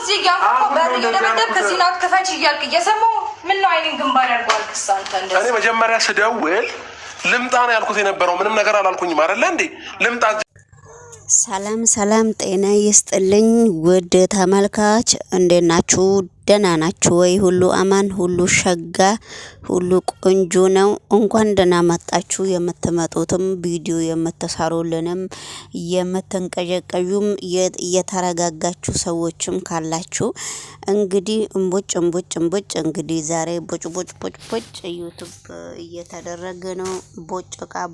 እዚህ ጋር በር እየደበደብክ ከዚህ ናት ክፈች እያልክ እየሰማሁ ምን ነው አይኔን ግንባር ያርጓል ክስ አንተ እንደዚህ እኔ መጀመሪያ ስደውል ልምጣ ነው ያልኩት የነበረው ምንም ነገር አላልኩኝም አይደለ እንዴ ልምጣ ሰላም ሰላም ጤና ይስጥልኝ ውድ ተመልካች እንዴት ናችሁ ደህና ናችሁ ወይ ሁሉ አማን ሁሉ ሸጋ ሁሉ ቆንጆ ነው እንኳን ደህና መጣችሁ የምትመጡትም ቪዲዮ የምትሰሩልንም የምትንቀጨቀዩም የተረጋጋችሁ ሰዎችም ካላችሁ እንግዲህ እንቦጭ እንግዲህ ዛሬ ቦጭ ዩቲዩብ እየተደረገ ነው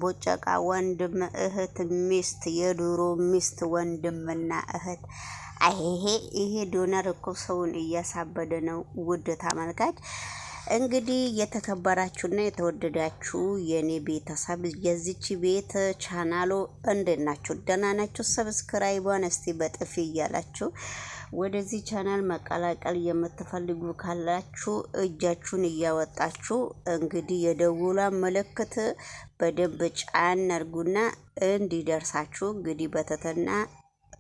ቦጨቃ ወንድም እህት ሚስት የዱሮ ሚስት ወንድምና እህት ይሄ ዶነር እኮ ሰውን እያሳበደ ነው ውድ ተመልካች እንግዲህ የተከበራችሁና የተወደዳችሁ የኔ ቤተሰብ የዚች ቤት ቻናሉ እንደናችሁ ደህና ናችሁ ሰብስክራይቧን እስቲ በጥፊ እያላችሁ ወደዚህ ቻናል መቀላቀል የምትፈልጉ ካላችሁ እጃችሁን እያወጣችሁ እንግዲህ የደውላ ምልክት በደንብ ጫን አድርጉና እንዲደርሳችሁ እንግዲህ በተተና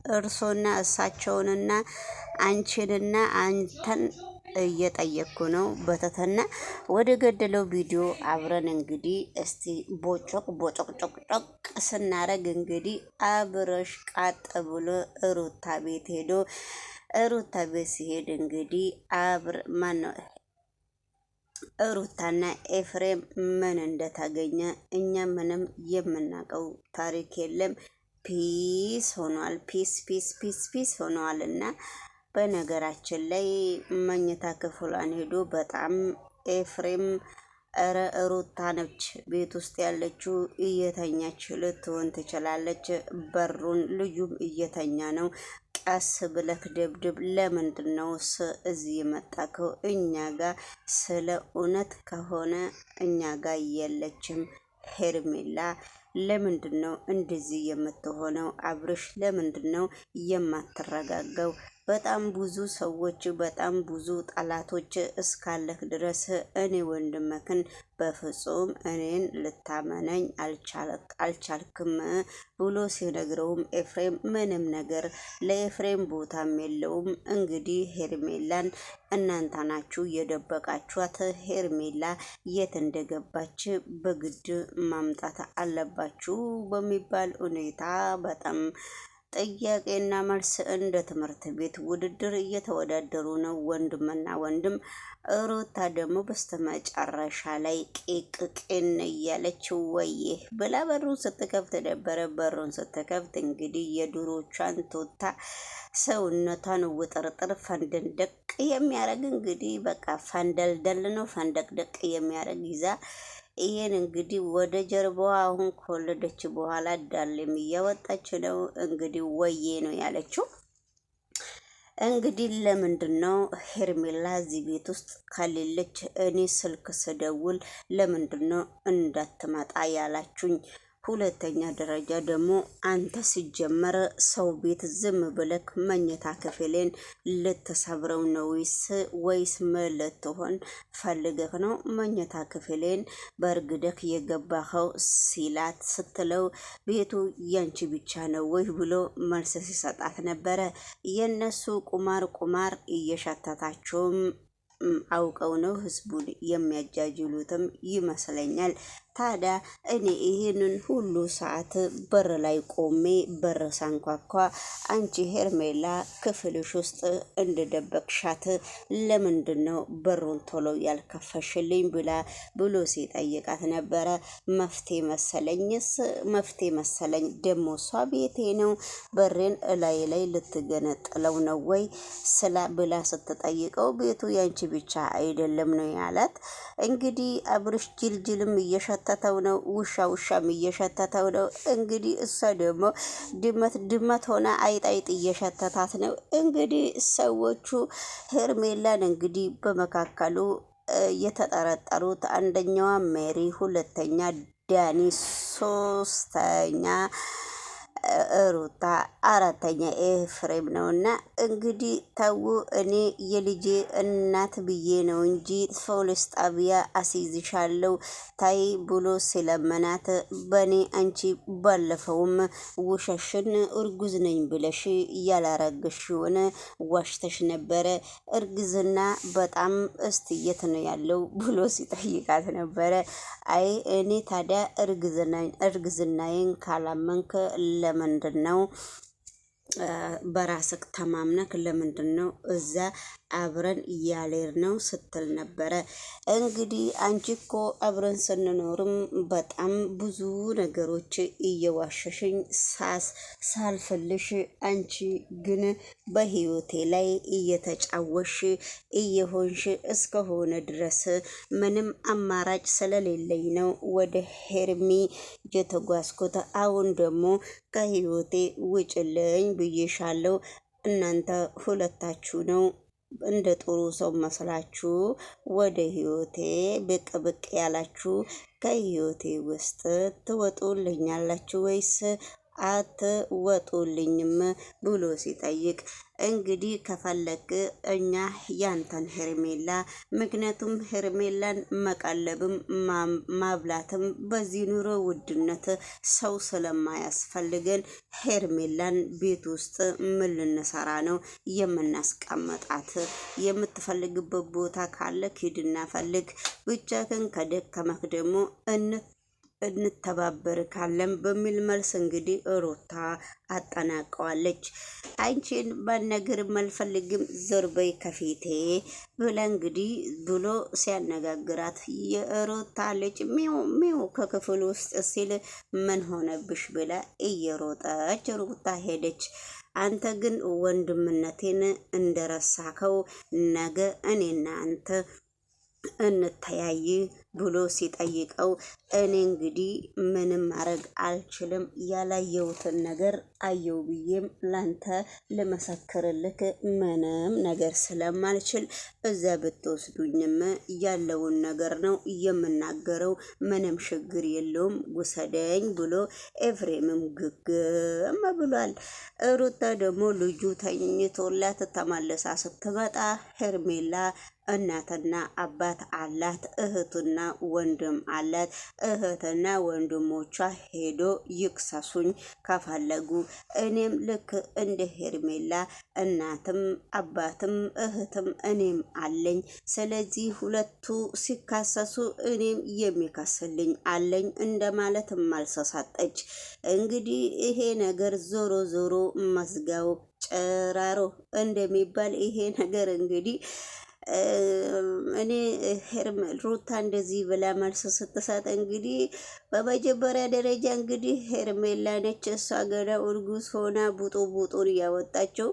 እርሶና እሳቸውንና አንቺንና አንተን እየጠየቅኩ ነው በተተና ወደ ገደለው ቪዲዮ አብረን እንግዲህ እስቲ ቦጮቅ ስናረግ እንግዲህ አብረሽ ቃጥ ብሎ ሩታ ቤት ሄዶ ሩታ ቤት ሲሄድ እንግዲህ ሩታና ኤፍሬም ምን እንደታገኘ እኛ ምንም የምናውቀው ታሪክ የለም ፒስ ሆኗል ፒስ ሆኗል እና በነገራችን ላይ መኝታ ክፍሏን ሄዶ በጣም ኤፍሬም ሩታ ነች ቤት ውስጥ ያለችው እየተኛች ልትሆን ትችላለች በሩን ልዩም እየተኛ ነው ቀስ ብለክ ደብድብ ለምንድነው እዚህ የመጣከው እኛ ጋር ስለ እውነት ከሆነ እኛ ጋር የለችም ሄርሜላ ለምንድነው እንደዚህ የምትሆነው አብርሽ ለምንድነው የማትረጋጋው በጣም ብዙ ሰዎች በጣም ብዙ ጠላቶች እስካለህ ድረስ እኔ ወንድምክን በፍጹም እኔን ልታመነኝ አልቻልክም ብሎ ሲነግረውም ኤፍሬም ምንም ነገር ለኤፍሬም ቦታም የለውም እንግዲህ ሄርሜላን እናንተ ናችሁ የደበቃችኋት ሄርሜላ የት እንደገባች በግድ ማምጣት አለባችሁ በሚባል ሁኔታ በጣም ጥያቄና መልስ እንደ ትምህርት ቤት ውድድር እየተወዳደሩ ነው ወንድምና ወንድም ሩታ ደግሞ በስተመጨረሻ ላይ ቄቅቄን እያለች ወይዬ ብላ በሩን ስትከፍት ነበረ በሩን ስትከፍት እንግዲህ የዱሮቿን ቶታ ሰውነቷን ውጥርጥር ፈንደቅ የሚያረግ እንግዲህ በቃ ፈንደልደል ነው ፈንደቅደቅ የሚያረግ ይዛ ይሄን እንግዲህ ወደ ጀርባዋ አሁን ከወለደች በኋላ ዳሌም እያወጣች ነው እንግዲህ ወዬ ነው ያለችው እንግዲህ ለምንድነው ሄርሜላ እዚህ ቤት ውስጥ ከሌለች እኔ ስልክ ስደውል ለምንድነው እንዳትመጣ ያላችሁኝ ሁለተኛ ደረጃ ደግሞ አንተ ሲጀመር ሰው ቤት ዝም ብለክ መኝታ ክፍሌን ልትሰብረው ነው ወይስ ልትሆን ፈልገህ ነው መኝታ ክፍሌን በርግደክ የገባኸው ሲላት ስትለው ቤቱ ያንቺ ብቻ ነው ወይ ብሎ መልስ ሲሰጣት ነበረ የነሱ ቁማር እየሸተታቸውም አውቀው ነው ህዝቡን የሚያጃጅሉትም ይመስለኛል ታዲያ እኔ ይሄንን ሁሉ ሰዓት በር ላይ ቆሜ በር ሳንኳኳ አንቺ ሄርሜላ ክፍልሽ ውስጥ እንደደበቅሻት ለምንድነው በሩን ቶሎ ያልከፈሽልኝ ብሎ ሲጠይቃት ነበረ መፍትሄ መሰለኝ ደሞ እሷ ቤቴ ነው በሬን ላይ ልትገነጥለው ነው ወይ ብላ ስትጠይቀው ቤቱ ያንቺ ብቻ አይደለም ነው ያላት እንግዲህ አብርሽ ጅልጅልም እየሸተተው ነው ውሻም እየሸተተው ነው እንግዲህ እሷ ደግሞ ድመት ሆነ አይጥ እየሸተታት ነው እንግዲህ ሰዎቹ ሄርሜላን እንግዲህ በመካከሉ የተጠረጠሩት አንደኛዋ ሜሪ ሁለተኛ ዳኒ ሶስተኛ ሩታ፣ አራተኛ ኤፍሬም ነውና እንግዲህ ተው። እኔ የልጄ እናት ብዬ ነው እንጂ ፖሊስ ጣቢያ አስይዝሻለሁ ታይ ብሎ ሲለመናት በኔ አንቺ ባለፈውም ውሸሽን እርጉዝ ነኝ ብለሽ ያላረግሽውን ዋሽተሽ ነበረ። እርግዝና በጣም እስቲ የት ነው ያለው ብሎ ሲጠይቃት ነበረ። አይ እኔ ታዲያ እርግዝናዬን ካላመንክ ለምንድን ነው በራስክ ተማምነክ ለምንድን ነው እዛ አብረን እያሌር ነው ስትል ነበረ። እንግዲህ አንቺ እኮ አብረን ስንኖርም በጣም ብዙ ነገሮች እየዋሸሽኝ ሳልፈልሽ፣ አንቺ ግን በህይወቴ ላይ እየተጫወሽ እየሆንሽ እስከሆነ ድረስ ምንም አማራጭ ስለሌለኝ ነው ወደ ሄርሚ የተጓዝኩት። አሁን ደግሞ ከህይወቴ ውጭልኝ ብዬሻለሁ። እናንተ ሁለታችሁ ነው እንደ ጥሩ ሰው መስላችሁ ወደ ህይወቴ ብቅ ብቅ ያላችሁ። ከህይወቴ ውስጥ ትወጡልኛላችሁ ወይስ አትወጡልኝም ብሎ ሲጠይቅ እንግዲህ ከፈለግ እኛ ያንተን ሄርሜላ፣ ምክንያቱም ሄርሜላን መቀለብም ማብላትም በዚህ ኑሮ ውድነት ሰው ስለማያስፈልገን ሄርሜላን ቤት ውስጥ ምን ልንሰራ ነው የምናስቀምጣት? የምትፈልግበት ቦታ ካለ ሂድና ፈልግ፣ ብቻ ግን ከደከመክ ደግሞ እንተባበር ካለን በሚል መልስ እንግዲህ ሩታ አጠናቀዋለች። አንቺን ባነግር አልፈልግም ዞር በይ ከፊቴ ብላ እንግዲህ ብሎ ሲያነጋግራት የሩታ ልጅ ሚው ከክፍል ውስጥ ሲል ምን ሆነብሽ ብላ እየሮጠች ሩታ ሄደች። አንተ ግን ወንድምነቴን እንደረሳከው ነገ እኔና አንተ እንተያይ ብሎ ሲጠይቀው እኔ እንግዲህ ምንም ማድረግ አልችልም፣ ያላየሁትን ነገር አየው ብዬም ላንተ ልመሰክርልክ ምንም ነገር ስለማልችል እዛ ብትወስዱኝም ያለውን ነገር ነው የምናገረው፣ ምንም ችግር የለውም ውሰደኝ ብሎ ኤፍሬምም ግግም ብሏል። ሩታ ደግሞ ልጁ ተኝቶላት ተመልሳ ስትመጣ ሄርሜላ እናትና አባት አላት፣ እህትና ወንድም አላት። እህትና ወንድሞቿ ሄዶ ይክሰሱኝ ከፈለጉ፣ እኔም ልክ እንደ ሄርሜላ እናትም አባትም እህትም እኔም አለኝ። ስለዚህ ሁለቱ ሲካሰሱ እኔም የሚከስልኝ አለኝ እንደማለት ማልሰሳጠች። እንግዲህ ይሄ ነገር ዞሮ ዞሮ መዝጋው ጭራሮ እንደሚባል ይሄ ነገር እንግዲህ እኔ ሩታ እንደዚህ ብላ መልስ ስትሰጥ እንግዲህ በመጀመሪያ ደረጃ እንግዲህ ሄርሜላ ነች። እሷ ገና እርጉዝ ሆና ቡጡን እያወጣችው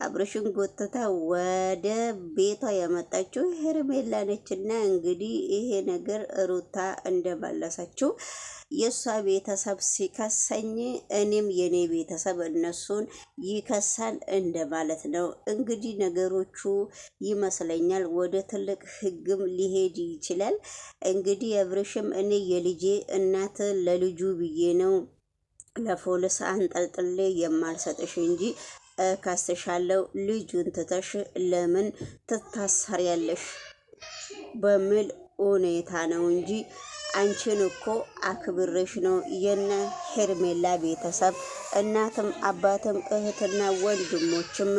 አብረሽን ጎትታ ወደ ቤቷ ያመጣችው ሄርሜላ ነች። እና እንግዲህ ይሄ ነገር ሩታ እንደመለሰችው የእሷ ቤተሰብ ሲከሰኝ እኔም የኔ ቤተሰብ እነሱን ይከሳል እንደማለት ነው። እንግዲህ ነገሮቹ ይመስለኛል ወደ ትልቅ ሕግም ሊሄድ ይችላል። እንግዲህ አብርሽም እኔ የልጄ እናት ለልጁ ብዬ ነው ለፖሊስ አንጠልጥሌ የማልሰጥሽ እንጂ ከስሻለው፣ ልጁን ትተሽ ለምን ትታሰሪያለሽ በሚል ሁኔታ ነው እንጂ አንቺን እኮ አክብሬሽ ነው የነ ሄርሜላ ቤተሰብ እናትም አባትም እህትና ወንድሞችም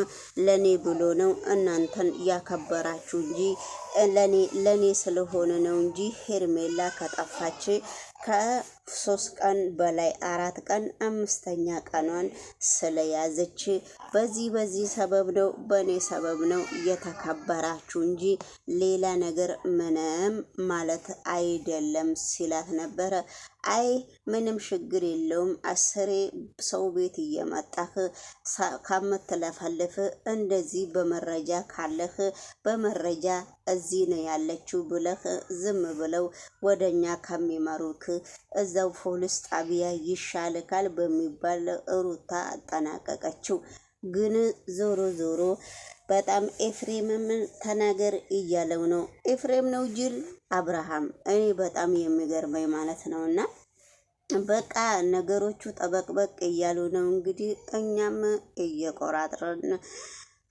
ለኔ ብሎ ነው እናንተን ያከበራችሁ እንጂ ለኔ ስለሆነ ነው እንጂ ሄርሜላ ከጠፋች ከ3 ቀን በላይ 4 ቀን 5ኛ ቀኗን ስለያዘች በዚህ ሰበብ ነው በኔ ሰበብ ነው የተከበራችሁ እንጂ ሌላ ነገር ምንም ማለት አይደለም ሲላት ነበረ። አይ ምንም ችግር የለውም፣ 10 ሰው ቤት እየመጣህ ከምትለፈልፍ እንደዚህ በመረጃ ካለህ በመረጃ እዚህ ነው ያለችው ብለህ ዝም ብለው ወደኛ ከሚመሩክ እዛው ፖሊስ ጣቢያ ይሻልካል በሚባል ሩታ አጠናቀቀችው። ግን ዞሮ በጣም ኤፍሬምም ተናገር እያለው ነው። ኤፍሬም ነው ጅል አብርሃም። እኔ በጣም የሚገርመኝ ማለት ነውና በቃ ነገሮቹ ጠበቅበቅ እያሉ ነው እንግዲህ እኛም እየቆራጥረን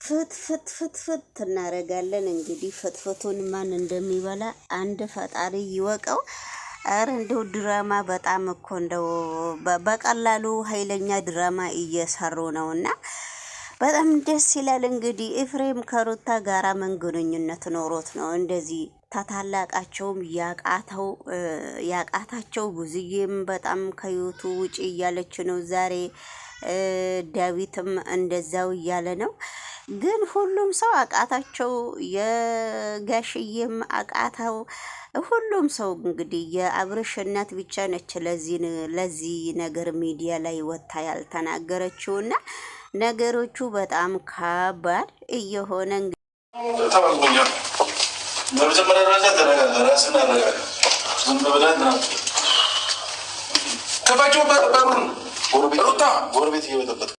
ፍትፍት እናደርጋለን። እንግዲህ ፍትፍቱን ማን እንደሚበላ አንድ ፈጣሪ ይወቀው። ኧረ እንደው ድራማ በጣም እኮ እንደው በቀላሉ ኃይለኛ ድራማ እየሰሩ ነው እና በጣም ደስ ይላል። እንግዲህ ኤፍሬም ከሩታ ጋራ ምን ግንኙነት ኖሮት ነው እንደዚህ ታታላቃቸውም ያቃታቸው? ብዙዬም በጣም ከዩቱ ውጪ እያለች ነው ዛሬ። ዳዊትም እንደዛው እያለ ነው። ግን ሁሉም ሰው አቃታቸው። የጋሽዬም አቃታው። ሁሉም ሰው እንግዲህ የአብርሽ እናት ብቻ ነች ለዚህ ነገር ሚዲያ ላይ ወታ ያልተናገረችውና ነገሮቹ በጣም ከባድ እየሆነ በመጀመሪያ ደረጃ ተረጋጋ፣ ራስን አረጋጋ። ዝም ብለን ከፋቸው በሩን ጎረቤት እየበጠበጥ